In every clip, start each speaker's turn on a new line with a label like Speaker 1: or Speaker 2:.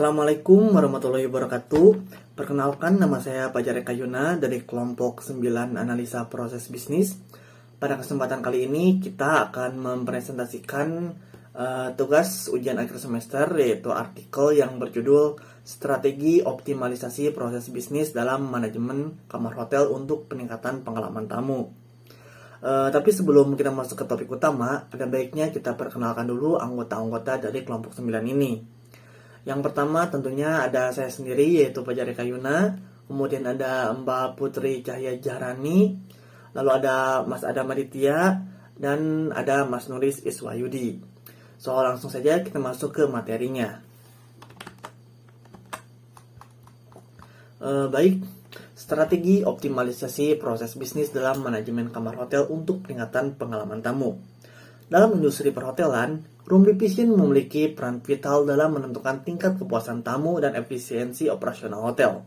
Speaker 1: Assalamualaikum warahmatullahi wabarakatuh. Perkenalkan, nama saya Fajar Eka Yuna dari kelompok 9 analisa proses bisnis. Pada kesempatan kali ini kita akan mempresentasikan tugas ujian akhir semester, yaitu artikel yang berjudul Strategi Optimalisasi Proses Bisnis dalam Manajemen Kamar Hotel untuk Peningkatan Pengalaman Tamu. Tapi sebelum kita masuk ke topik utama, ada baiknya kita perkenalkan dulu anggota-anggota dari kelompok 9 ini. Yang pertama tentunya ada saya sendiri, yaitu Fajar Eka Yuna. Kemudian ada Mbak Putri Cahya Jahrani. Lalu ada Mas Adam Aditya. Dan ada Mas Nuris Iswayudi. So, langsung saja kita masuk ke materinya. Baik, strategi optimalisasi proses bisnis dalam manajemen kamar hotel untuk peningkatan pengalaman tamu. Dalam industri perhotelan, Room Division memiliki peran vital dalam menentukan tingkat kepuasan tamu dan efisiensi operasional hotel.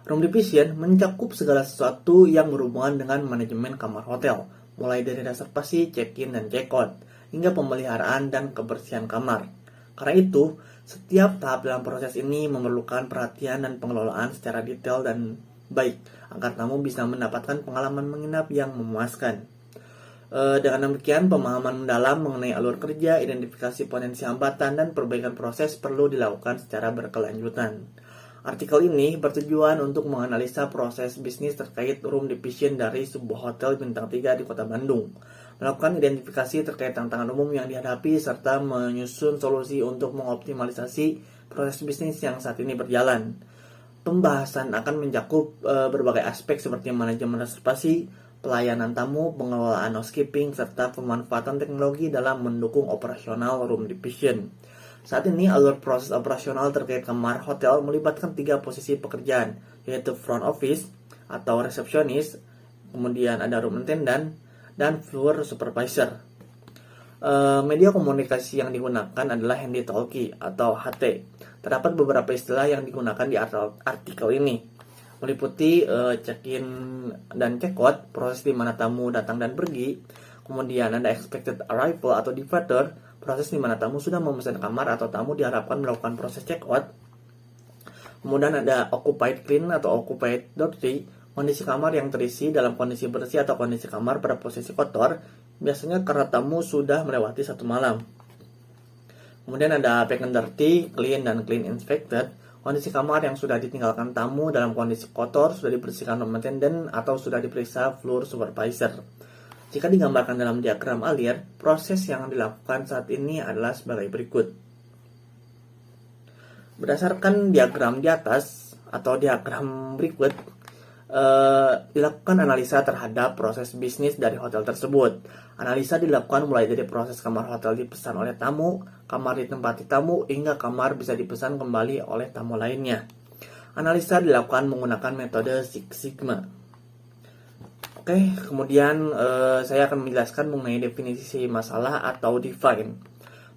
Speaker 1: Room Division mencakup segala sesuatu yang berhubungan dengan manajemen kamar hotel, mulai dari reservasi, check-in, dan check-out, hingga pemeliharaan dan kebersihan kamar. Karena itu, setiap tahap dalam proses ini memerlukan perhatian dan pengelolaan secara detail dan baik, agar tamu bisa mendapatkan pengalaman menginap yang memuaskan. Dengan demikian, pemahaman mendalam mengenai alur kerja, identifikasi potensi hambatan, dan perbaikan proses perlu dilakukan secara berkelanjutan. Artikel ini bertujuan untuk menganalisa proses bisnis terkait room division dari sebuah hotel bintang 3 di Kota Bandung, melakukan identifikasi terkait tantangan umum yang dihadapi, serta menyusun solusi untuk mengoptimalisasi proses bisnis yang saat ini berjalan. Pembahasan akan mencakup berbagai aspek seperti manajemen reservasi, pelayanan tamu, pengelolaan housekeeping, serta pemanfaatan teknologi dalam mendukung operasional room division. Saat ini, alur proses operasional terkait kamar hotel melibatkan 3 posisi pekerjaan, yaitu front office atau resepsionis, kemudian ada room attendant, dan floor supervisor. Media komunikasi yang digunakan adalah handy talkie atau HT. Terdapat beberapa istilah yang digunakan di artikel ini, meliputi check-in dan check-out, proses di mana tamu datang dan pergi. Kemudian ada expected arrival atau departure, proses di mana tamu sudah memesan kamar atau tamu diharapkan melakukan proses check-out. Kemudian ada occupied clean atau occupied dirty, kondisi kamar yang terisi dalam kondisi bersih atau kondisi kamar pada posisi kotor, biasanya karena tamu sudah melewati 1 malam. Kemudian ada vacant dirty, clean, dan clean inspected, kondisi kamar yang sudah ditinggalkan tamu dalam kondisi kotor, sudah dibersihkan room attendant, atau sudah diperiksa floor supervisor. Jika digambarkan dalam diagram alir, proses yang dilakukan saat ini adalah sebagai berikut. Berdasarkan diagram di atas atau diagram berikut, dilakukan analisa terhadap proses bisnis dari hotel tersebut. Analisa dilakukan mulai dari proses kamar hotel dipesan oleh tamu, kamar ditempati tamu, hingga kamar bisa dipesan kembali oleh tamu lainnya. Analisa dilakukan menggunakan metode Six Sigma. Oke, kemudian saya akan menjelaskan mengenai definisi masalah atau define.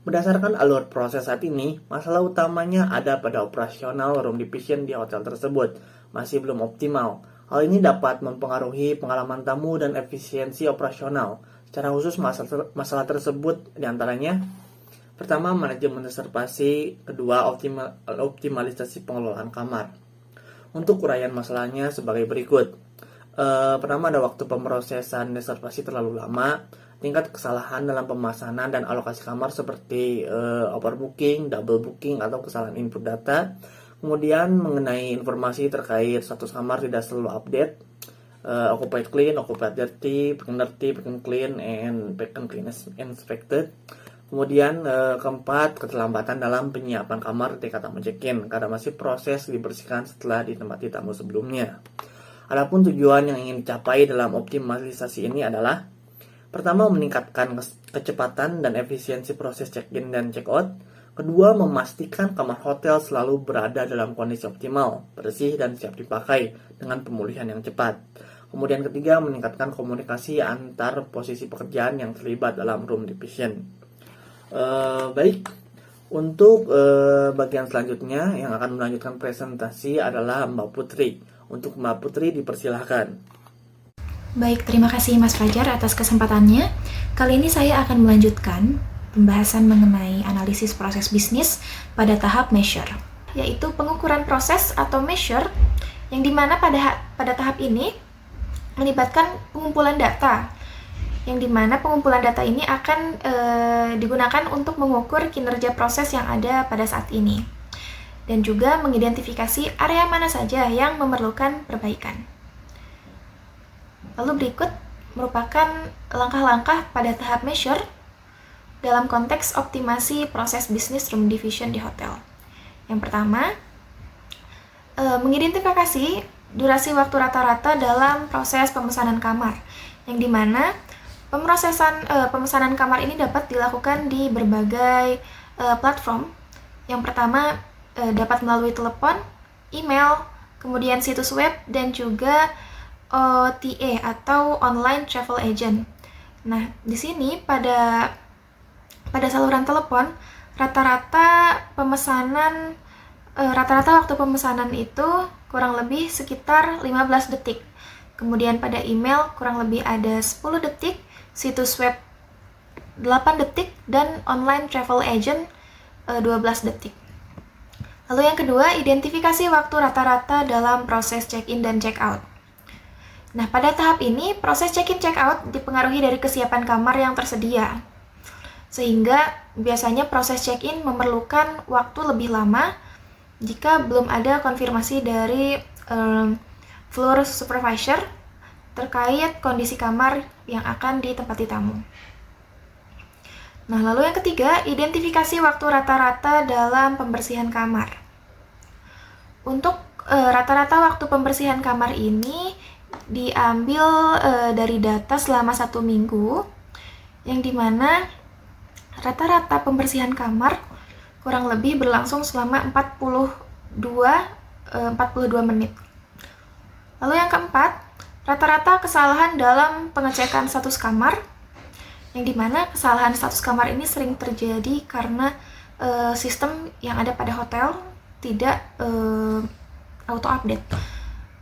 Speaker 1: Berdasarkan alur proses saat ini, masalah utamanya ada pada operasional room division di hotel tersebut, masih belum optimal. Hal ini dapat mempengaruhi pengalaman tamu dan efisiensi operasional. Secara khusus, masalah tersebut diantaranya: pertama, manajemen reservasi; kedua, optimalisasi pengelolaan kamar. Untuk uraian masalahnya sebagai berikut. Pertama, ada waktu pemrosesan reservasi terlalu lama, tingkat kesalahan dalam pemesanan dan alokasi kamar seperti overbooking, double booking, atau kesalahan input data. Kemudian mengenai informasi terkait status kamar tidak selalu update, occupied clean, occupied dirty, vacant clean, and vacant clean inspected. Kemudian keempat, keterlambatan dalam penyiapan kamar ketika tamu check-in karena masih proses dibersihkan setelah ditempati tamu sebelumnya. Adapun tujuan yang ingin dicapai dalam optimalisasi ini adalah: pertama, meningkatkan kecepatan dan efisiensi proses check-in dan check-out. Kedua, memastikan kamar hotel selalu berada dalam kondisi optimal, bersih, dan siap dipakai dengan pemulihan yang cepat. Kemudian ketiga, meningkatkan komunikasi antar posisi pekerjaan yang terlibat dalam room division. Baik, untuk bagian selanjutnya yang akan melanjutkan presentasi adalah Mbak Putri. Untuk Mbak Putri, dipersilahkan.
Speaker 2: Baik, terima kasih Mas Fajar atas kesempatannya. Kali ini saya akan melanjutkan pembahasan mengenai analisis proses bisnis pada tahap measure. yaitu pengukuran proses atau measure, yang dimana pada tahap ini melibatkan pengumpulan data, yang dimana pengumpulan data ini akan digunakan untuk mengukur kinerja proses yang ada pada saat ini, dan juga mengidentifikasi area mana saja yang memerlukan perbaikan. Lalu berikut merupakan langkah-langkah pada tahap measure dalam konteks optimasi proses bisnis room division di hotel. Yang pertama, mengidentifikasi durasi waktu rata-rata dalam proses pemesanan kamar, yang dimana pemesanan kamar ini dapat dilakukan di berbagai platform. Yang pertama dapat melalui telepon, email, kemudian situs web, dan juga OTA atau online travel agent. Nah, di sini pada saluran telepon rata-rata waktu pemesanan itu kurang lebih sekitar 15 detik. Kemudian pada email kurang lebih ada 10 detik, situs web 8 detik, dan online travel agent 12 detik. Lalu yang kedua, identifikasi waktu rata-rata dalam proses check-in dan check-out. Nah, pada tahap ini proses check-in check-out dipengaruhi dari kesiapan kamar yang tersedia. Sehingga biasanya proses check-in memerlukan waktu lebih lama jika belum ada konfirmasi dari floor supervisor terkait kondisi kamar yang akan ditempati tamu. Nah, lalu yang ketiga, identifikasi waktu rata-rata dalam pembersihan kamar. Untuk rata-rata waktu pembersihan kamar ini diambil dari data selama 1 minggu, yang dimana rata-rata pembersihan kamar kurang lebih berlangsung selama 42 menit. Lalu yang keempat, rata-rata kesalahan dalam pengecekan status kamar, yang dimana kesalahan status kamar ini sering terjadi karena sistem yang ada pada hotel tidak auto-update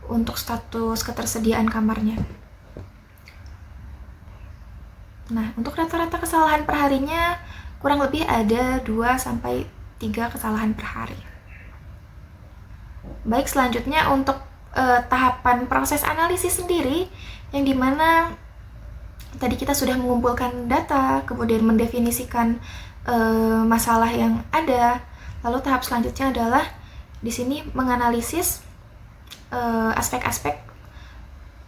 Speaker 2: untuk status ketersediaan kamarnya. Nah, untuk rata-rata kesalahan perharinya kurang lebih ada 2-3 kesalahan per hari. Baik, selanjutnya untuk tahapan proses analisis sendiri, yang dimana tadi kita sudah mengumpulkan data, kemudian mendefinisikan masalah yang ada. Lalu tahap selanjutnya adalah di sini menganalisis aspek-aspek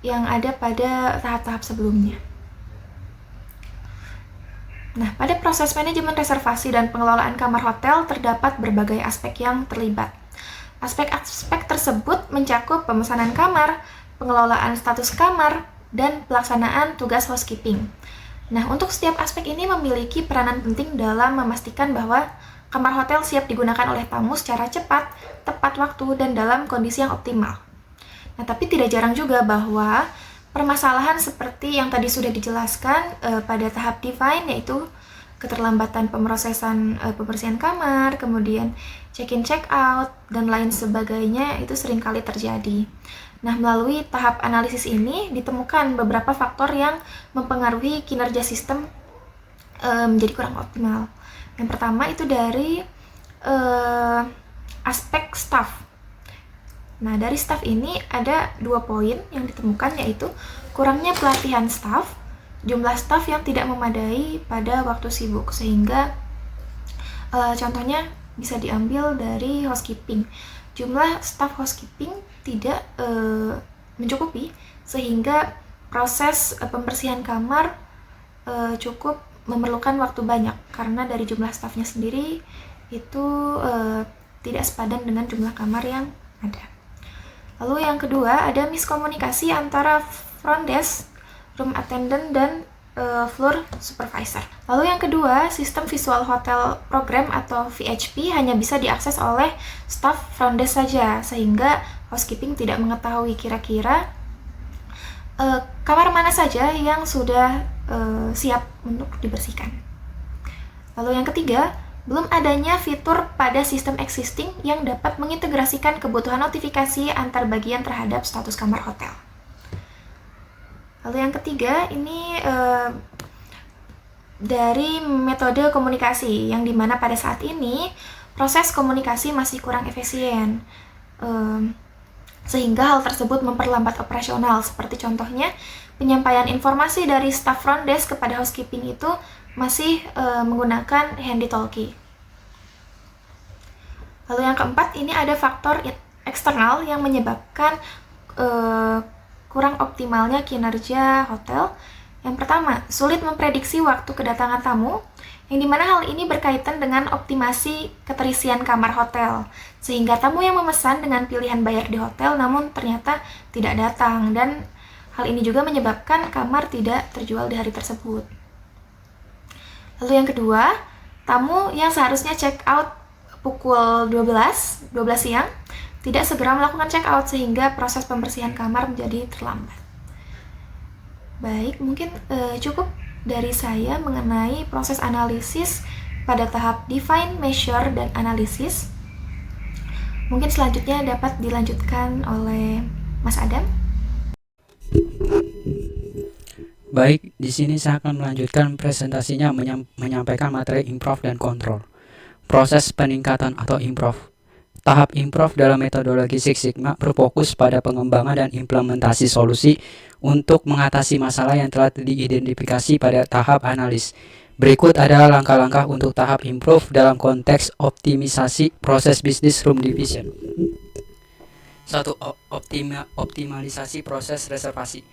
Speaker 2: yang ada pada tahap-tahap sebelumnya. Nah, pada proses manajemen reservasi dan pengelolaan kamar hotel terdapat berbagai aspek yang terlibat. Aspek-aspek tersebut mencakup pemesanan kamar, pengelolaan status kamar, dan pelaksanaan tugas housekeeping. Nah, untuk setiap aspek ini memiliki peranan penting dalam memastikan bahwa kamar hotel siap digunakan oleh tamu secara cepat, tepat waktu, dan dalam kondisi yang optimal. Nah, tapi tidak jarang juga bahwa permasalahan seperti yang tadi sudah dijelaskan pada tahap define, yaitu keterlambatan pemrosesan pembersihan kamar, kemudian check-in check-out, dan lain sebagainya itu seringkali terjadi. Nah, melalui tahap analisis ini ditemukan beberapa faktor yang mempengaruhi kinerja sistem menjadi kurang optimal. Yang pertama itu dari aspek staff. Nah, dari staff ini ada 2 poin yang ditemukan, yaitu kurangnya pelatihan staff, jumlah staff yang tidak memadai pada waktu sibuk, sehingga contohnya bisa diambil dari housekeeping. Jumlah staff housekeeping tidak mencukupi, sehingga proses pembersihan kamar cukup memerlukan waktu banyak, karena dari jumlah staffnya sendiri itu tidak sepadan dengan jumlah kamar yang ada. Lalu yang kedua, ada miskomunikasi antara front desk, room attendant, dan floor supervisor. Lalu yang kedua, sistem visual hotel program atau VHP hanya bisa diakses oleh staff front desk saja, sehingga housekeeping tidak mengetahui kira-kira kamar mana saja yang sudah siap untuk dibersihkan. Lalu yang ketiga, belum adanya fitur pada sistem existing yang dapat mengintegrasikan kebutuhan notifikasi antar bagian terhadap status kamar hotel. Lalu yang ketiga, ini dari metode komunikasi, yang dimana pada saat ini proses komunikasi masih kurang efisien. Sehingga hal tersebut memperlambat operasional. Seperti contohnya, penyampaian informasi dari staf front desk kepada housekeeping itu masih menggunakan handy talkie. Lalu yang keempat, ini ada faktor eksternal yang menyebabkan kurang optimalnya kinerja hotel. Yang pertama, sulit memprediksi waktu kedatangan tamu, yang dimana hal ini berkaitan dengan optimasi keterisian kamar hotel, sehingga tamu yang memesan dengan pilihan bayar di hotel namun ternyata tidak datang, dan hal ini juga menyebabkan kamar tidak terjual di hari tersebut. Lalu yang kedua, tamu yang seharusnya check out pukul 12 siang tidak segera melakukan check out, sehingga proses pembersihan kamar menjadi terlambat. Baik, mungkin cukup dari saya mengenai proses analisis pada tahap define, measure, dan analisis. Mungkin selanjutnya dapat dilanjutkan oleh Mas Adam.
Speaker 3: Baik, di sini saya akan melanjutkan presentasinya menyampaikan materi improve dan kontrol. Proses peningkatan atau improve. Tahap improve dalam metodologi Six Sigma berfokus pada pengembangan dan implementasi solusi untuk mengatasi masalah yang telah diidentifikasi pada tahap analis. Berikut adalah langkah-langkah untuk tahap improve dalam konteks optimisasi proses bisnis room division. 1. Optimalisasi proses reservasi.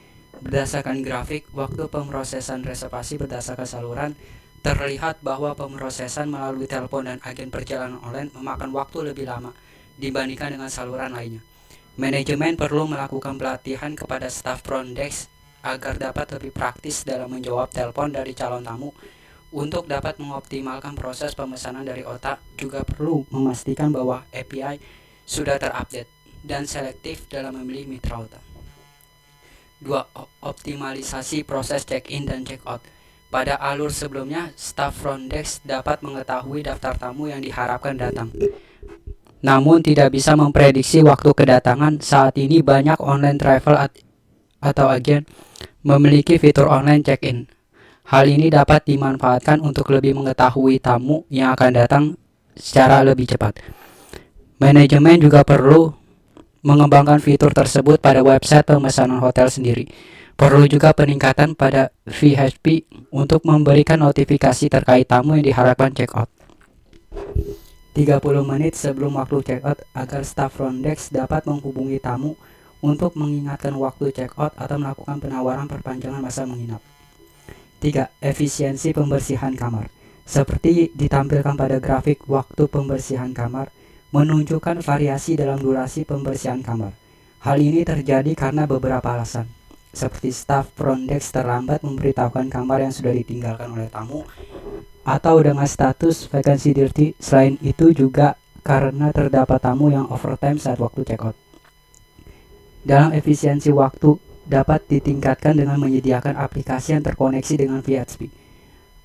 Speaker 3: Berdasarkan grafik, waktu pemrosesan reservasi berdasarkan saluran terlihat bahwa pemrosesan melalui telepon dan agen perjalanan online memakan waktu lebih lama dibandingkan dengan saluran lainnya. Manajemen perlu melakukan pelatihan kepada staf front desk agar dapat lebih praktis dalam menjawab telepon dari calon tamu. Untuk dapat mengoptimalkan proses pemesanan dari otak, juga perlu memastikan bahwa API sudah terupdate dan selektif dalam memilih mitra otak. 2. Optimalisasi proses check-in dan check-out. Pada alur sebelumnya, staf front desk dapat mengetahui daftar tamu yang diharapkan datang, namun tidak bisa memprediksi waktu kedatangan. Saat ini banyak online travel atau agen memiliki fitur online check-in. Hal ini dapat dimanfaatkan untuk lebih mengetahui tamu yang akan datang secara lebih cepat. Manajemen juga perlu mengembangkan fitur tersebut pada website pemesanan hotel sendiri. Perlu juga peningkatan pada VHP untuk memberikan notifikasi terkait tamu yang diharapkan check-out 30 menit sebelum waktu check-out agar staf front desk dapat menghubungi tamu untuk mengingatkan waktu check-out atau melakukan penawaran perpanjangan masa menginap. 3. Efisiensi pembersihan kamar. Seperti ditampilkan pada grafik, waktu pembersihan kamar menunjukkan variasi dalam durasi pembersihan kamar. Hal ini terjadi karena beberapa alasan, seperti staf front desk terlambat memberitahukan kamar yang sudah ditinggalkan oleh tamu, atau dengan status vacancy dirty. Selain itu juga karena terdapat tamu yang overtime saat waktu check-out. Dalam efisiensi waktu dapat ditingkatkan dengan menyediakan aplikasi yang terkoneksi dengan VHP.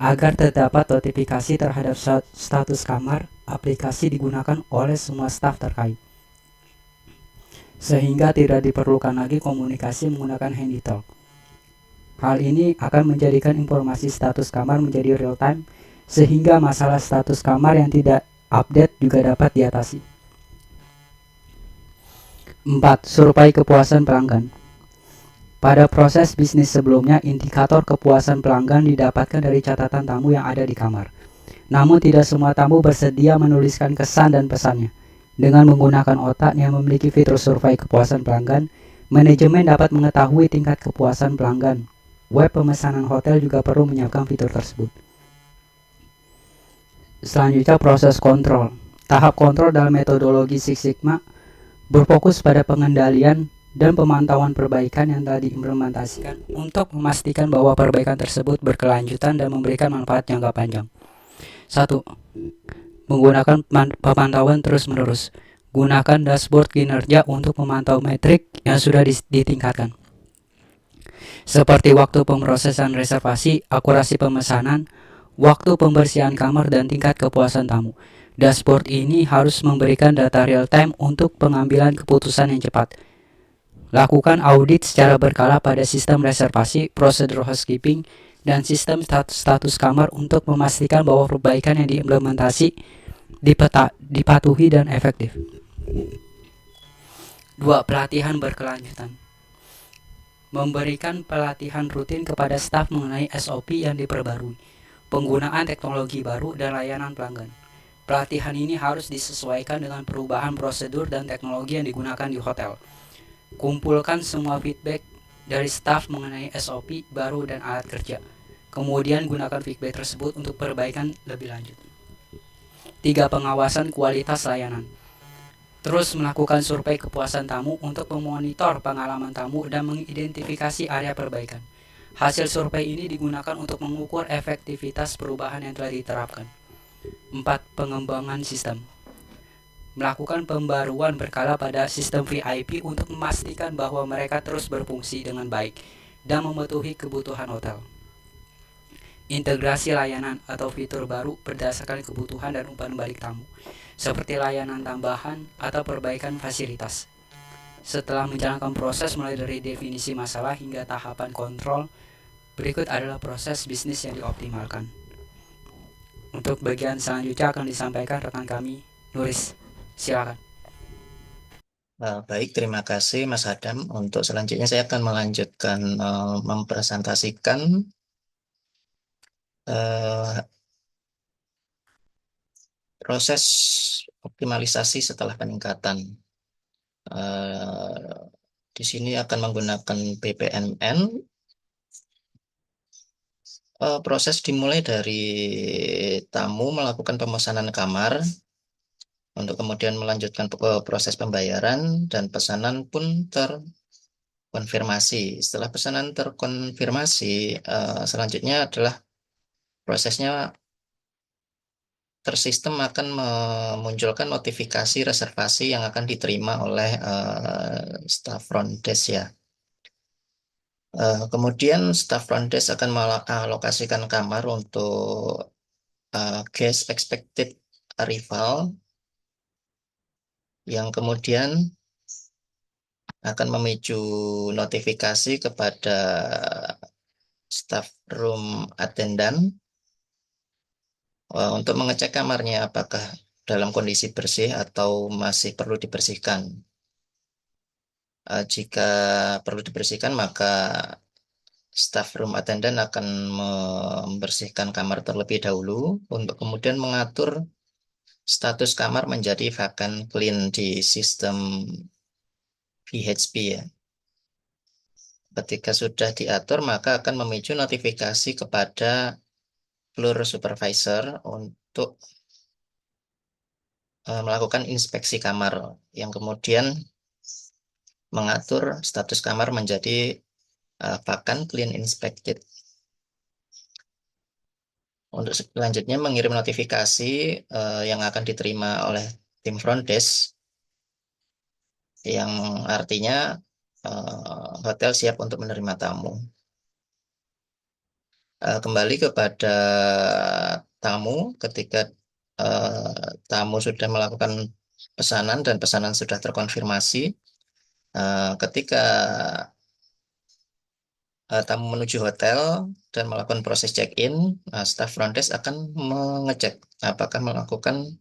Speaker 3: Agar terdapat notifikasi terhadap status kamar, aplikasi digunakan oleh semua staf terkait, sehingga tidak diperlukan lagi komunikasi menggunakan handy talk. Hal ini akan menjadikan informasi status kamar menjadi real time, sehingga masalah status kamar yang tidak update juga dapat diatasi. 4. Survei kepuasan pelanggan. Pada proses bisnis sebelumnya, indikator kepuasan pelanggan didapatkan dari catatan tamu yang ada di kamar. Namun tidak semua tamu bersedia menuliskan kesan dan pesannya. Dengan menggunakan otak yang memiliki fitur survei kepuasan pelanggan, manajemen dapat mengetahui tingkat kepuasan pelanggan. Web pemesanan hotel juga perlu menyiapkan fitur tersebut. Selanjutnya, proses kontrol. Tahap kontrol dalam metodologi Six Sigma berfokus pada pengendalian dan pemantauan perbaikan yang telah diimplementasikan untuk memastikan bahwa perbaikan tersebut berkelanjutan dan memberikan manfaat jangka panjang. 1. Menggunakan pemantauan terus-menerus. Gunakan dashboard kinerja untuk memantau metrik yang sudah ditingkatkan, seperti waktu pemrosesan reservasi, akurasi pemesanan, waktu pembersihan kamar, dan tingkat kepuasan tamu. Dashboard ini harus memberikan data real time untuk pengambilan keputusan yang cepat. Lakukan audit secara berkala pada sistem reservasi, prosedur housekeeping, dan sistem status kamar untuk memastikan bahwa perbaikan yang diimplementasi dipatuhi dan efektif. 2. Pelatihan berkelanjutan. Memberikan pelatihan rutin kepada staf mengenai SOP yang diperbarui, penggunaan teknologi baru, dan layanan pelanggan. Pelatihan ini harus disesuaikan dengan perubahan prosedur dan teknologi yang digunakan di hotel. Kumpulkan semua feedback dari staf mengenai SOP baru dan alat kerja. Kemudian gunakan feedback tersebut untuk perbaikan lebih lanjut. 3. Pengawasan kualitas layanan. Terus melakukan survei kepuasan tamu untuk memonitor pengalaman tamu dan mengidentifikasi area perbaikan. Hasil survei ini digunakan untuk mengukur efektivitas perubahan yang telah diterapkan. 4. Pengembangan sistem. Melakukan pembaruan berkala pada sistem VIP untuk memastikan bahwa mereka terus berfungsi dengan baik dan memenuhi kebutuhan hotel. Integrasi layanan atau fitur baru berdasarkan kebutuhan dan umpan balik tamu, seperti layanan tambahan atau perbaikan fasilitas. Setelah menjalankan proses mulai dari definisi masalah hingga tahapan kontrol, berikut adalah proses bisnis yang dioptimalkan. Untuk bagian selanjutnya akan disampaikan rekan kami, Nuris. Silakan.
Speaker 4: Baik, terima kasih Mas Adam. Untuk selanjutnya saya akan melanjutkan mempresentasikan proses optimalisasi setelah peningkatan. Di sini akan menggunakan BPMN. Proses dimulai dari tamu melakukan pemesanan kamar, untuk kemudian melanjutkan proses pembayaran, dan pesanan pun terkonfirmasi. Setelah pesanan terkonfirmasi, selanjutnya adalah prosesnya tersistem akan memunculkan notifikasi reservasi yang akan diterima oleh staf front desk ya. Kemudian staf front desk akan mengalokasikan kamar untuk guest expected arrival, yang kemudian akan memicu notifikasi kepada staff room attendant untuk mengecek kamarnya apakah dalam kondisi bersih atau masih perlu dibersihkan. Jika perlu dibersihkan, maka staff room attendant akan membersihkan kamar terlebih dahulu untuk kemudian mengatur status kamar menjadi vacant clean di sistem VHP ya. Ketika sudah diatur, maka akan memicu notifikasi kepada floor supervisor untuk melakukan inspeksi kamar, yang kemudian mengatur status kamar menjadi vacant clean inspected. Untuk selanjutnya mengirim notifikasi yang akan diterima oleh tim front desk, yang artinya hotel siap untuk menerima tamu. Kembali kepada tamu, ketika tamu sudah melakukan pesanan dan pesanan sudah terkonfirmasi, ketika tamu menuju hotel dan melakukan proses check-in, staf front desk akan mengecek apakah melakukan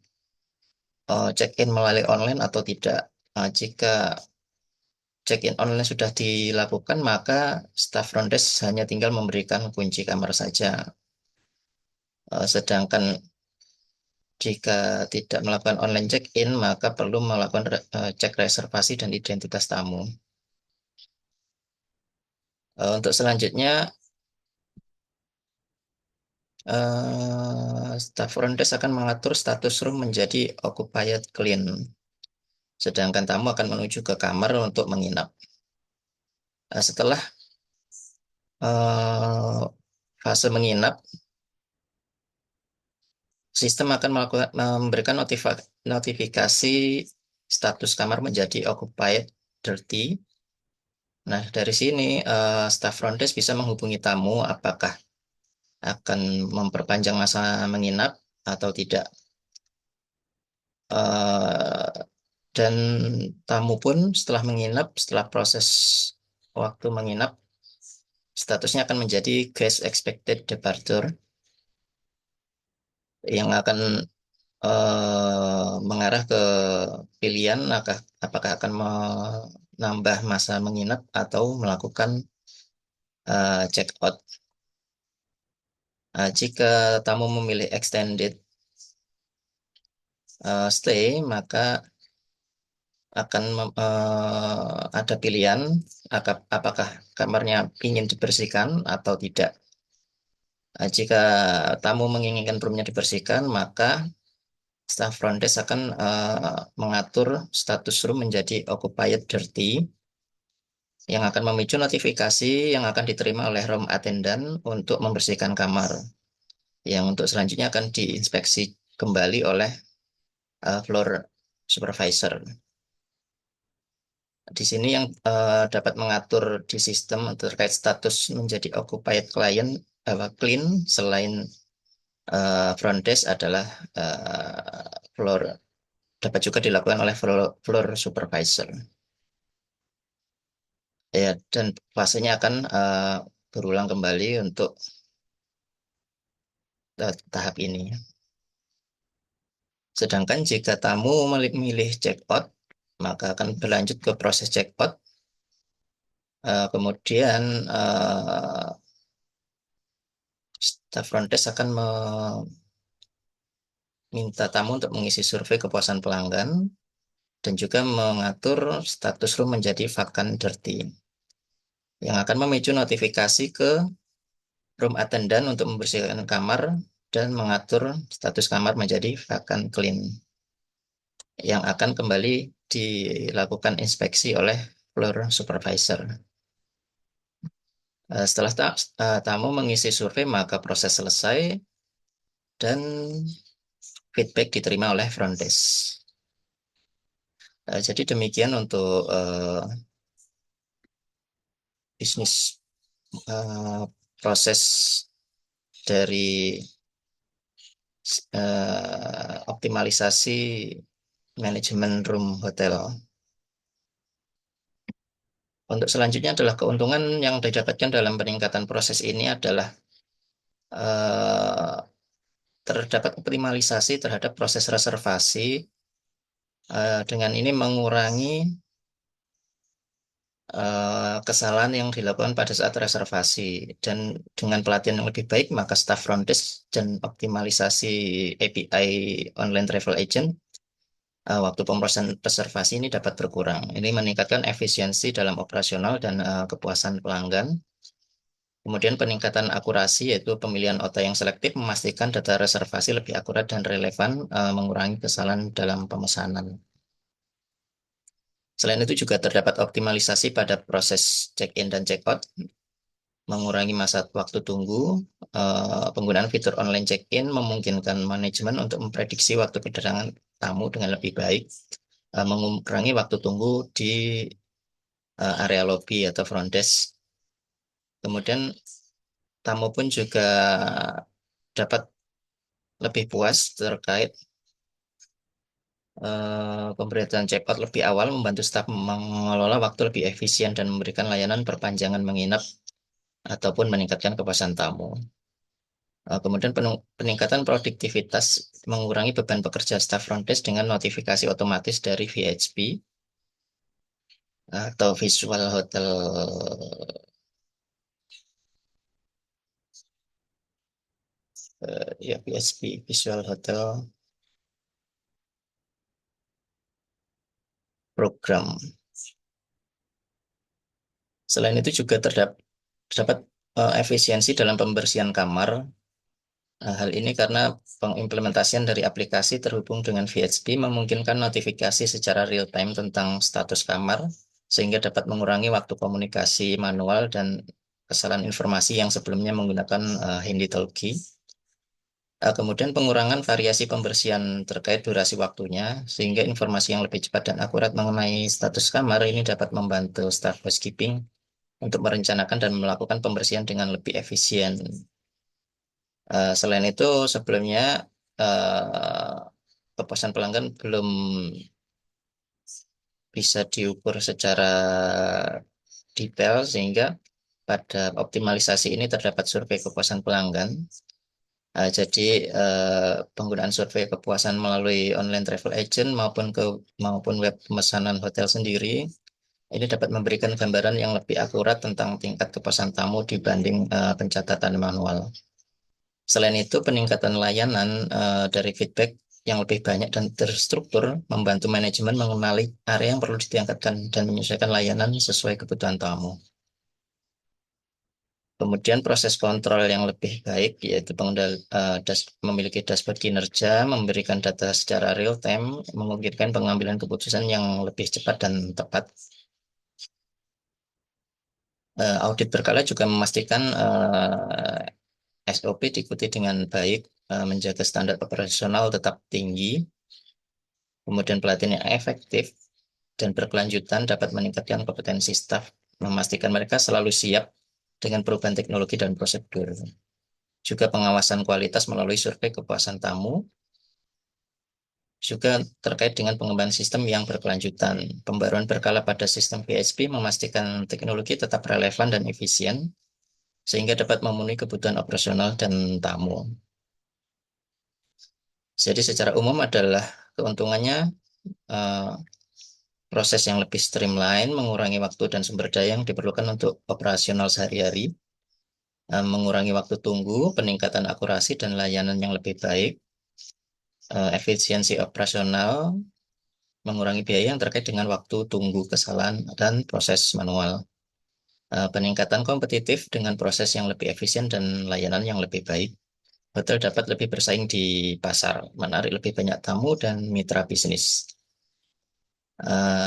Speaker 4: check-in melalui online atau tidak. Jika check-in online sudah dilakukan, maka staf front desk hanya tinggal memberikan kunci kamar saja. Sedangkan jika tidak melakukan online check-in, maka perlu melakukan cek reservasi dan identitas tamu. Untuk selanjutnya, staf front desk akan mengatur status room menjadi occupied clean, sedangkan tamu akan menuju ke kamar untuk menginap. Setelah fase menginap, sistem akan memberikan notifikasi status kamar menjadi occupied dirty. Nah, dari sini staf front desk bisa menghubungi tamu apakah akan memperpanjang masa menginap atau tidak. Dan tamu pun setelah menginap, setelah proses waktu menginap, statusnya akan menjadi guest expected departure, yang akan mengarah ke pilihan apakah akan menambah masa menginap atau melakukan check out. Jika tamu memilih extended stay, maka akan ada pilihan apakah kamarnya ingin dibersihkan atau tidak. Jika tamu menginginkan roomnya dibersihkan, maka staf front desk akan mengatur status room menjadi occupied dirty, yang akan memicu notifikasi yang akan diterima oleh room attendant untuk membersihkan kamar, yang untuk selanjutnya akan diinspeksi kembali oleh floor supervisor. Di sini yang dapat mengatur di sistem terkait status menjadi occupied clean selain front desk adalah floor, dapat juga dilakukan oleh floor supervisor. Ya, dan fasenya akan berulang kembali untuk tahap ini. Sedangkan jika tamu memilih check out, maka akan berlanjut ke proses check out. Kemudian staf front desk akan meminta tamu untuk mengisi survei kepuasan pelanggan dan juga mengatur status room menjadi vacant dirty, yang akan memicu notifikasi ke room attendant untuk membersihkan kamar dan mengatur status kamar menjadi vacant clean, yang akan kembali dilakukan inspeksi oleh floor supervisor. Setelah tamu mengisi survei, maka proses selesai dan feedback diterima oleh front desk. Jadi demikian untuk bisnis proses dari optimalisasi manajemen room hotel. Untuk selanjutnya adalah keuntungan yang didapatkan dalam peningkatan proses ini adalah terdapat optimalisasi terhadap proses reservasi. Dengan ini mengurangi kesalahan yang dilakukan pada saat reservasi, dan dengan pelatihan yang lebih baik maka staff front desk dan optimalisasi API online travel agent, waktu pemrosesan reservasi ini dapat berkurang. Ini meningkatkan efisiensi dalam operasional dan kepuasan pelanggan. Kemudian peningkatan akurasi, yaitu pemilihan OTA yang selektif memastikan data reservasi lebih akurat dan relevan, mengurangi kesalahan dalam pemesanan. Selain itu juga terdapat optimalisasi pada proses check-in dan check-out, mengurangi masa waktu tunggu. Penggunaan fitur online check-in memungkinkan manajemen untuk memprediksi waktu kedatangan tamu dengan lebih baik, mengurangi waktu tunggu di area lobby atau front desk. Kemudian tamu pun juga dapat lebih puas terkait pemberitaan check-out lebih awal, membantu staf mengelola waktu lebih efisien dan memberikan layanan perpanjangan menginap ataupun meningkatkan kepuasan tamu. Kemudian peningkatan produktivitas, mengurangi beban pekerja staf front desk dengan notifikasi otomatis dari VHP atau Visual Hotel ya VHP, Visual Hotel Program. Selain itu juga terdapat efisiensi dalam pembersihan kamar. Hal ini karena pengimplementasian dari aplikasi terhubung dengan VHP memungkinkan notifikasi secara real time tentang status kamar, sehingga dapat mengurangi waktu komunikasi manual dan kesalahan informasi yang sebelumnya menggunakan handy talkie. Kemudian pengurangan variasi pembersihan terkait durasi waktunya, sehingga informasi yang lebih cepat dan akurat mengenai status kamar ini dapat membantu staf housekeeping untuk merencanakan dan melakukan pembersihan dengan lebih efisien. Selain itu, sebelumnya kepuasan pelanggan belum bisa diukur secara detail, sehingga pada optimalisasi ini terdapat survei kepuasan pelanggan Jadi penggunaan survei kepuasan melalui online travel agent maupun web pemesanan hotel sendiri ini dapat memberikan gambaran yang lebih akurat tentang tingkat kepuasan tamu dibanding pencatatan manual. Selain itu, peningkatan layanan dari feedback yang lebih banyak dan terstruktur membantu manajemen mengenali area yang perlu ditingkatkan dan menyesuaikan layanan sesuai kebutuhan tamu. Kemudian proses kontrol yang lebih baik yaitu memiliki dashboard kinerja, memberikan data secara real time, memungkinkan pengambilan keputusan yang lebih cepat dan tepat. Audit berkala juga memastikan SOP diikuti dengan baik, menjaga standar operasional tetap tinggi, kemudian pelatihan yang efektif dan berkelanjutan dapat meningkatkan kompetensi staf, memastikan mereka selalu siap dengan perubahan teknologi dan prosedur. Juga pengawasan kualitas melalui survei kepuasan tamu, juga terkait dengan pengembangan sistem yang berkelanjutan. Pembaruan berkala pada sistem PHP memastikan teknologi tetap relevan dan efisien, sehingga dapat memenuhi kebutuhan operasional dan tamu. Jadi secara umum adalah keuntungannya proses yang lebih streamline, mengurangi waktu dan sumber daya yang diperlukan untuk operasional sehari-hari, mengurangi waktu tunggu, peningkatan akurasi dan layanan yang lebih baik, efisiensi operasional, mengurangi biaya yang terkait dengan waktu tunggu kesalahan dan proses manual. Peningkatan kompetitif dengan proses yang lebih efisien dan layanan yang lebih baik. Hotel dapat lebih bersaing di pasar, menarik lebih banyak tamu dan mitra bisnis.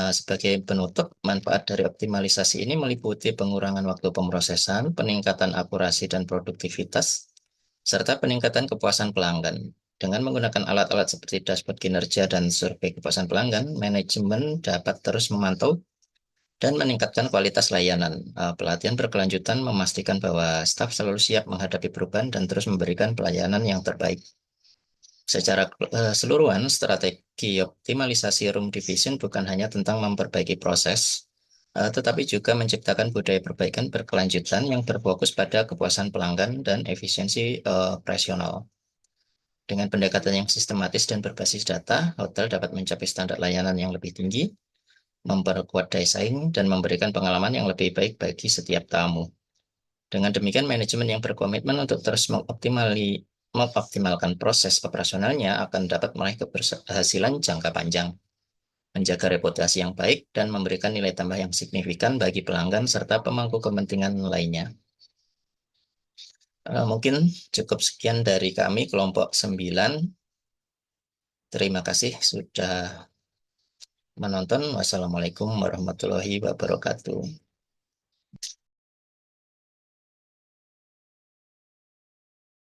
Speaker 4: Sebagai penutup, manfaat dari optimalisasi ini meliputi pengurangan waktu pemrosesan, peningkatan akurasi dan produktivitas, serta peningkatan kepuasan pelanggan. Dengan menggunakan alat-alat seperti dashboard kinerja dan survei kepuasan pelanggan, manajemen dapat terus memantau dan meningkatkan kualitas layanan. Pelatihan berkelanjutan memastikan bahwa staf selalu siap menghadapi perubahan dan terus memberikan pelayanan yang terbaik. Secara keseluruhan, strategi optimalisasi room division bukan hanya tentang memperbaiki proses, tetapi juga menciptakan budaya perbaikan berkelanjutan yang berfokus pada kepuasan pelanggan dan efisiensi operasional. Dengan pendekatan yang sistematis dan berbasis data, hotel dapat mencapai standar layanan yang lebih tinggi, memperkuat daya saing, dan memberikan pengalaman yang lebih baik bagi setiap tamu. Dengan demikian, manajemen yang berkomitmen untuk terus mengoptimalkan proses operasionalnya akan dapat meraih keberhasilan jangka panjang, menjaga reputasi yang baik, dan memberikan nilai tambah yang signifikan bagi pelanggan serta pemangku kepentingan lainnya. Mungkin cukup sekian dari kami, kelompok 9. Terima kasih sudah menonton. Wassalamualaikum warahmatullahi wabarakatuh.